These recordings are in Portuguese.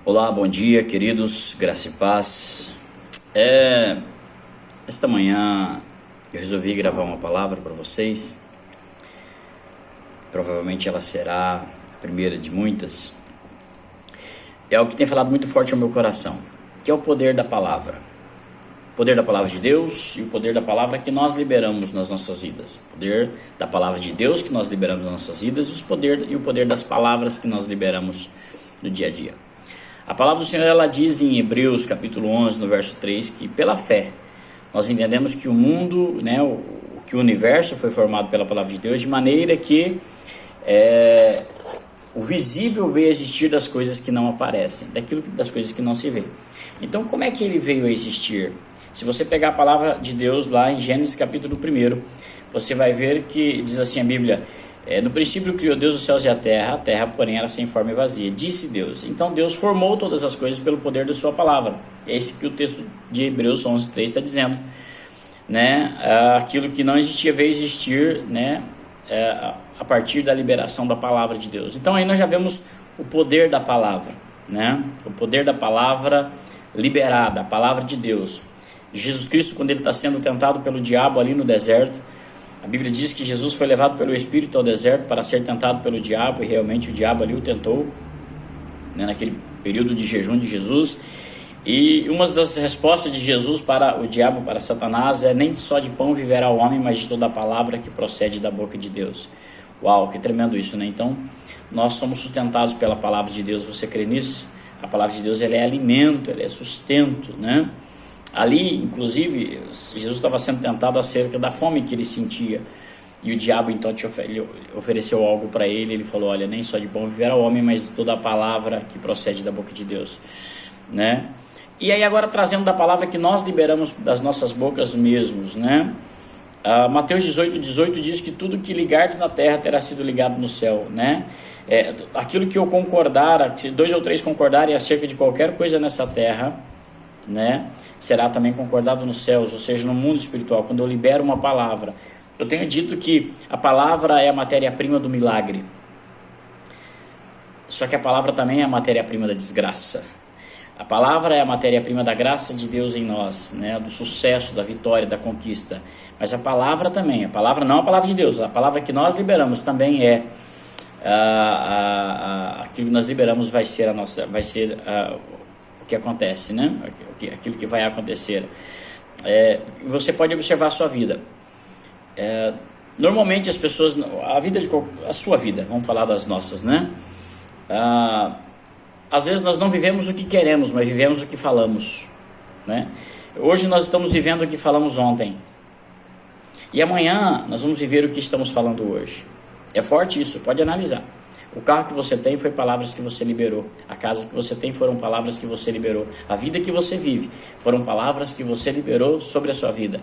Olá, bom dia, queridos, graça e paz. Esta manhã eu resolvi gravar uma palavra para vocês. Provavelmente ela será a primeira de muitas. É o que tem falado muito forte ao meu coração, que é o poder da palavra. O poder da palavra de Deus e o poder da palavra que nós liberamos nas nossas vidas. O poder da palavra de Deus que nós liberamos nas nossas vidas e o poder das palavras que nós liberamos no dia a dia. A palavra do Senhor, ela diz em Hebreus capítulo 11, no verso 3, que pela fé nós entendemos que o mundo, que o universo foi formado pela palavra de Deus, de maneira que o visível veio a existir das coisas que não aparecem, das coisas que não se vê. Então, como é que ele veio a existir? Se você pegar a palavra de Deus lá em Gênesis capítulo 1, você vai ver que diz assim a Bíblia: no princípio criou Deus os céus e a terra, porém, era sem forma e vazia. Disse Deus. Então Deus formou todas as coisas pelo poder da sua palavra. É isso que o texto de Hebreus 11:3 está dizendo. Aquilo que não existia veio existir, a partir da liberação da palavra de Deus. Então aí nós já vemos o poder da palavra, o poder da palavra liberada, a palavra de Deus. Jesus Cristo, quando ele está sendo tentado pelo diabo ali no deserto, a Bíblia diz que Jesus foi levado pelo Espírito ao deserto para ser tentado pelo diabo, e realmente o diabo ali o tentou, naquele período de jejum de Jesus. E uma das respostas de Jesus para o diabo, para Satanás, é: nem só de pão viverá o homem, mas de toda a palavra que procede da boca de Deus. Uau, que tremendo isso, Então, nós somos sustentados pela palavra de Deus. Você crê nisso? A palavra de Deus, ela é alimento, ela é sustento, Ali, inclusive, Jesus estava sendo tentado acerca da fome que ele sentia. E o diabo, então, ofereceu algo para ele. Ele falou: olha, nem só de pão viverá o homem, mas de toda a palavra que procede da boca de Deus. E aí agora trazendo da palavra que nós liberamos das nossas bocas mesmos, Mateus 18 diz que tudo que ligardes na terra terá sido ligado no céu, aquilo que eu concordar, se 2 ou 3 concordarem acerca de qualquer coisa nessa terra, será também concordado nos céus, ou seja, no mundo espiritual. Quando eu libero uma palavra, eu tenho dito que a palavra é a matéria-prima do milagre, só que a palavra também é a matéria-prima da desgraça. A palavra é a matéria-prima da graça de Deus em nós, do sucesso, da vitória, da conquista. Mas a palavra também, a palavra não é a palavra de Deus, a palavra que nós liberamos também é aquilo que nós liberamos vai ser o que acontece, aquilo que vai acontecer. Você pode observar a sua vida. Normalmente as pessoas, a sua vida, vamos falar das nossas, às vezes nós não vivemos o que queremos, mas vivemos o que falamos, Hoje nós estamos vivendo o que falamos ontem, e amanhã nós vamos viver o que estamos falando hoje. É forte isso, pode analisar. O carro que você tem foi palavras que você liberou. A casa que você tem foram palavras que você liberou. A vida que você vive foram palavras que você liberou sobre a sua vida.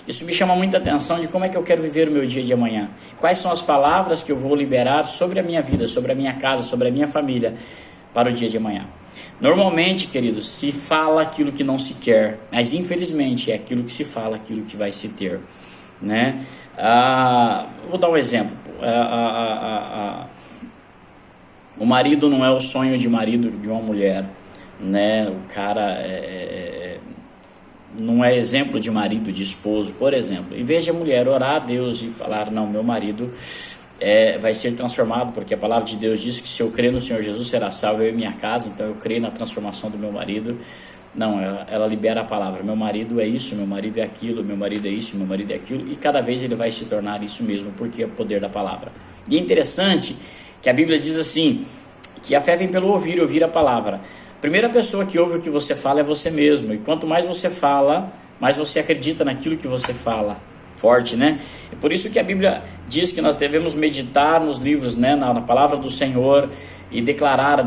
Isso me chama muita atenção de como é que eu quero viver o meu dia de amanhã. Quais são as palavras que eu vou liberar sobre a minha vida, sobre a minha casa, sobre a minha família para o dia de amanhã. Normalmente, queridos, se fala aquilo que não se quer, mas infelizmente é aquilo que se fala, aquilo que vai se ter. Vou dar um exemplo. O marido não é o sonho de marido de uma mulher, O cara não é exemplo de marido, de esposo, por exemplo. Em vez de a mulher orar a Deus e falar: não, meu marido vai ser transformado, porque a palavra de Deus diz que se eu crer no Senhor Jesus será salvo, eu e minha casa, então eu creio na transformação do meu marido. Não, ela libera a palavra: meu marido é isso, meu marido é aquilo, meu marido é isso, meu marido é aquilo, e cada vez ele vai se tornar isso mesmo, porque é o poder da palavra. E é interessante que a Bíblia diz assim, que a fé vem pelo ouvir, ouvir a palavra. A primeira pessoa que ouve o que você fala é você mesmo, e quanto mais você fala, mais você acredita naquilo que você fala. Forte, É por isso que a Bíblia diz que nós devemos meditar nos livros, na palavra do Senhor, e declarar,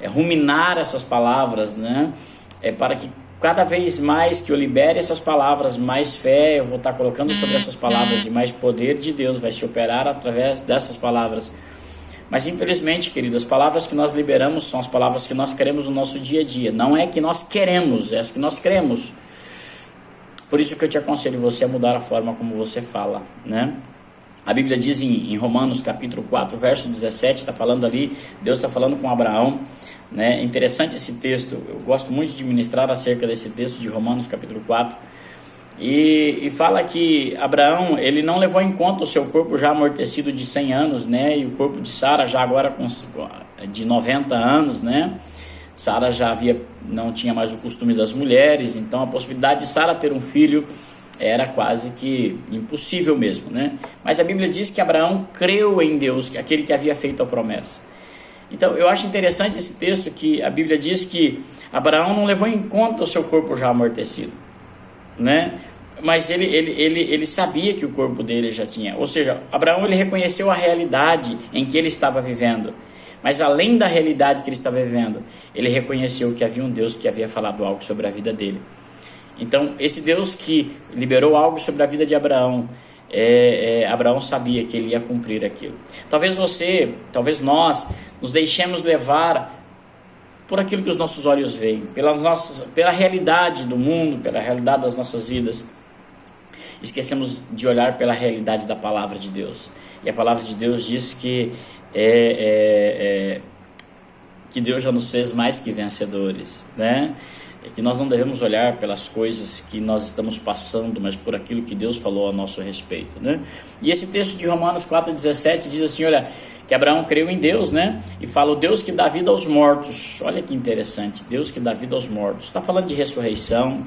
ruminar essas palavras, para que cada vez mais que eu libere essas palavras, mais fé eu vou estar colocando sobre essas palavras, e mais poder de Deus vai se operar através dessas palavras. Mas infelizmente, querido, as palavras que nós liberamos são as palavras que nós queremos no nosso dia a dia. Não é que nós queremos, é as que nós cremos. Por isso que eu te aconselho você a mudar a forma como você fala, A Bíblia diz em Romanos capítulo 4, verso 17, está falando ali, Deus está falando com Abraão, né? Interessante esse texto, eu gosto muito de ministrar acerca desse texto de Romanos capítulo 4, e fala que Abraão, ele não levou em conta o seu corpo já amortecido de 100 anos, né? E o corpo de Sara já agora de 90 anos, né? Sara não tinha mais o costume das mulheres, então a possibilidade de Sara ter um filho era quase que impossível mesmo, né? Mas a Bíblia diz que Abraão creu em Deus, aquele que havia feito a promessa. Então eu acho interessante esse texto, que a Bíblia diz que Abraão não levou em conta o seu corpo já amortecido, né? Mas ele sabia que o corpo dele já tinha, ou seja, Abraão, ele reconheceu a realidade em que ele estava vivendo, mas além da realidade que ele estava vivendo, ele reconheceu que havia um Deus que havia falado algo sobre a vida dele. Então esse Deus que liberou algo sobre a vida de Abraão, Abraão sabia que ele ia cumprir aquilo. Talvez nós nos deixemos levar por aquilo que os nossos olhos veem, pela realidade do mundo, pela realidade das nossas vidas. Esquecemos de olhar pela realidade da palavra de Deus. E a palavra de Deus diz que Deus já nos fez mais que vencedores, né? Que nós não devemos olhar pelas coisas que nós estamos passando, mas por aquilo que Deus falou a nosso respeito, né? E esse texto de Romanos 4,17 diz assim, olha, que Abraão creu em Deus, né? E fala, o Deus que dá vida aos mortos. Olha que interessante, Deus que dá vida aos mortos. Está falando de ressurreição,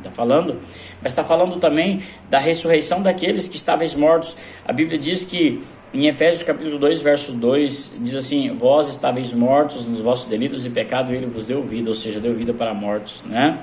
mas está falando também da ressurreição daqueles que estavam mortos. A Bíblia diz que em Efésios capítulo 2, verso 2, diz assim, vós estáveis mortos nos vossos delitos e pecado, ele vos deu vida, ou seja, deu vida para mortos, né?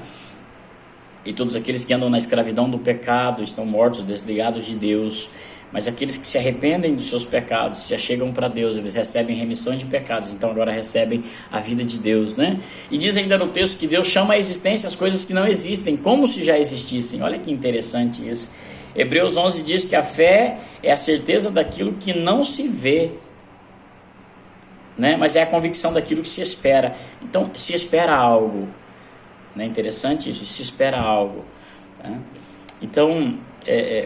E todos aqueles que andam na escravidão do pecado estão mortos, desligados de Deus. Mas aqueles que se arrependem dos seus pecados, se achegam para Deus, eles recebem remissão de pecados, então agora recebem a vida de Deus, né? E diz ainda no texto que Deus chama à existência as coisas que não existem, como se já existissem. Olha que interessante isso. Hebreus 11 diz que a fé é a certeza daquilo que não se vê, né? Mas é a convicção daquilo que se espera. Então, se espera algo, né? Interessante isso, se espera algo, né? Então,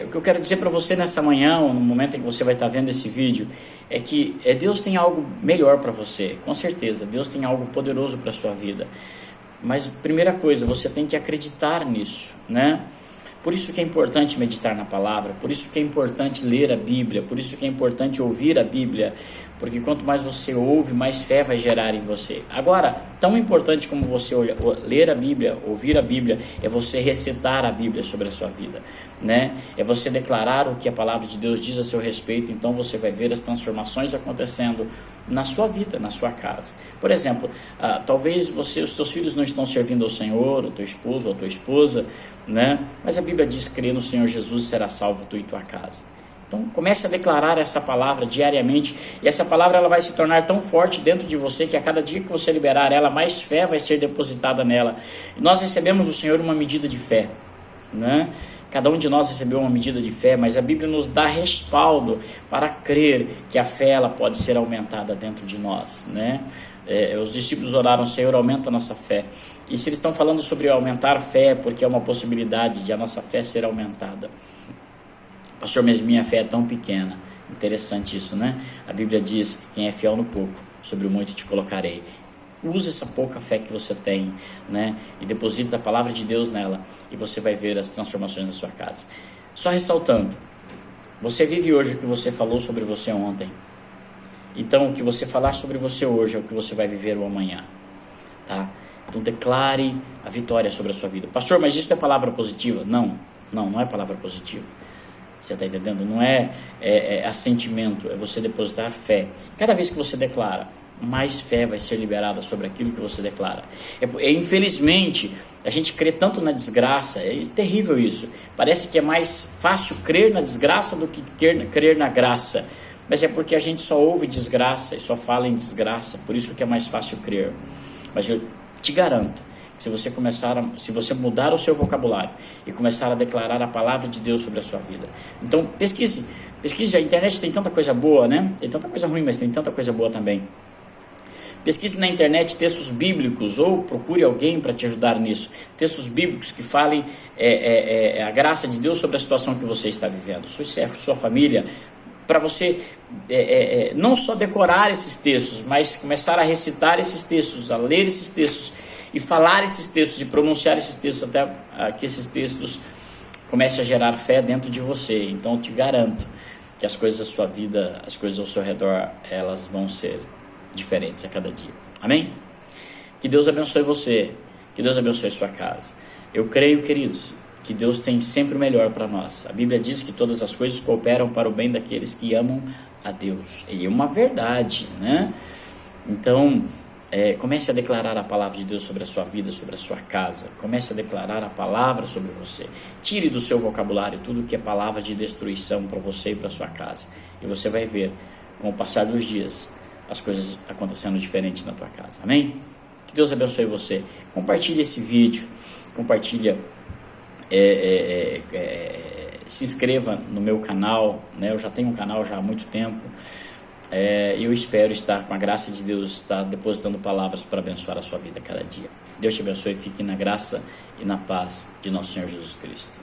o que eu quero dizer para você nessa manhã, ou no momento em que você vai estar vendo esse vídeo, é que Deus tem algo melhor para você, com certeza, Deus tem algo poderoso para a sua vida. Mas, primeira coisa, você tem que acreditar nisso, né? Por isso que é importante meditar na palavra, por isso que é importante ler a Bíblia, por isso que é importante ouvir a Bíblia, porque quanto mais você ouve, mais fé vai gerar em você. Agora, tão importante como você ler a Bíblia, ouvir a Bíblia, é você recitar a Bíblia sobre a sua vida, né? É você declarar o que a palavra de Deus diz a seu respeito, então você vai ver as transformações acontecendo na sua vida, na sua casa. Por exemplo, talvez os teus filhos não estão servindo ao Senhor, o teu esposo ou a tua esposa, né? Mas a Bíblia diz que crê no Senhor Jesus será salvo tu e tua casa. Então comece a declarar essa palavra diariamente, e essa palavra ela vai se tornar tão forte dentro de você que a cada dia que você liberar ela, mais fé vai ser depositada nela. E nós recebemos do Senhor uma medida de fé, né? Cada um de nós recebeu uma medida de fé, mas a Bíblia nos dá respaldo para crer que a fé ela pode ser aumentada dentro de nós, né? Os discípulos oraram, Senhor, aumenta a nossa fé. E se eles estão falando sobre aumentar fé, porque é uma possibilidade de a nossa fé ser aumentada. Pastor, mas minha fé é tão pequena. Interessante isso, né? A Bíblia diz, quem é fiel no pouco, sobre o muito te colocarei. Use essa pouca fé que você tem, né? E deposita a palavra de Deus nela, e você vai ver as transformações na sua casa. Só ressaltando, você vive hoje o que você falou sobre você ontem. Então, o que você falar sobre você hoje é o que você vai viver o amanhã, tá? Então, declare a vitória sobre a sua vida. Pastor, mas isso é palavra positiva? Não é palavra positiva. Você está entendendo? Não é assentimento, é você depositar fé. Cada vez que você declara, mais fé vai ser liberada sobre aquilo que você declara. Infelizmente, a gente crê tanto na desgraça, é terrível isso. Parece que é mais fácil crer na desgraça do que crer na graça. Mas é porque a gente só ouve desgraça e só fala em desgraça, por isso que é mais fácil crer. Mas eu te garanto que se você mudar o seu vocabulário e começar a declarar a palavra de Deus sobre a sua vida. Então pesquise, a internet tem tanta coisa boa, né? Tem tanta coisa ruim, mas tem tanta coisa boa também. Pesquise na internet textos bíblicos, ou procure alguém para te ajudar nisso. Textos bíblicos que falem a graça de Deus sobre a situação que você está vivendo. Se é sua família, para você não só decorar esses textos, mas começar a recitar esses textos, a ler esses textos e falar esses textos e pronunciar esses textos até que esses textos comecem a gerar fé dentro de você. Então eu te garanto que as coisas da sua vida, as coisas ao seu redor, elas vão ser diferentes a cada dia. Amém? Que Deus abençoe você, que Deus abençoe sua casa. Eu creio, queridos, que Deus tem sempre o melhor para nós. A Bíblia diz que todas as coisas cooperam para o bem daqueles que amam a Deus. E é uma verdade, né? Então, comece a declarar a palavra de Deus sobre a sua vida, sobre a sua casa. Comece a declarar a palavra sobre você. Tire do seu vocabulário tudo que é palavra de destruição para você e para sua casa. E você vai ver, com o passar dos dias, as coisas acontecendo diferentes na tua casa. Amém? Que Deus abençoe você. Compartilhe esse vídeo. Compartilha. Se inscreva no meu canal, né? Eu já tenho um canal já há muito tempo. Eu espero estar, com a graça de Deus, estar depositando palavras para abençoar a sua vida cada dia. Deus te abençoe e fique na graça e na paz de nosso Senhor Jesus Cristo.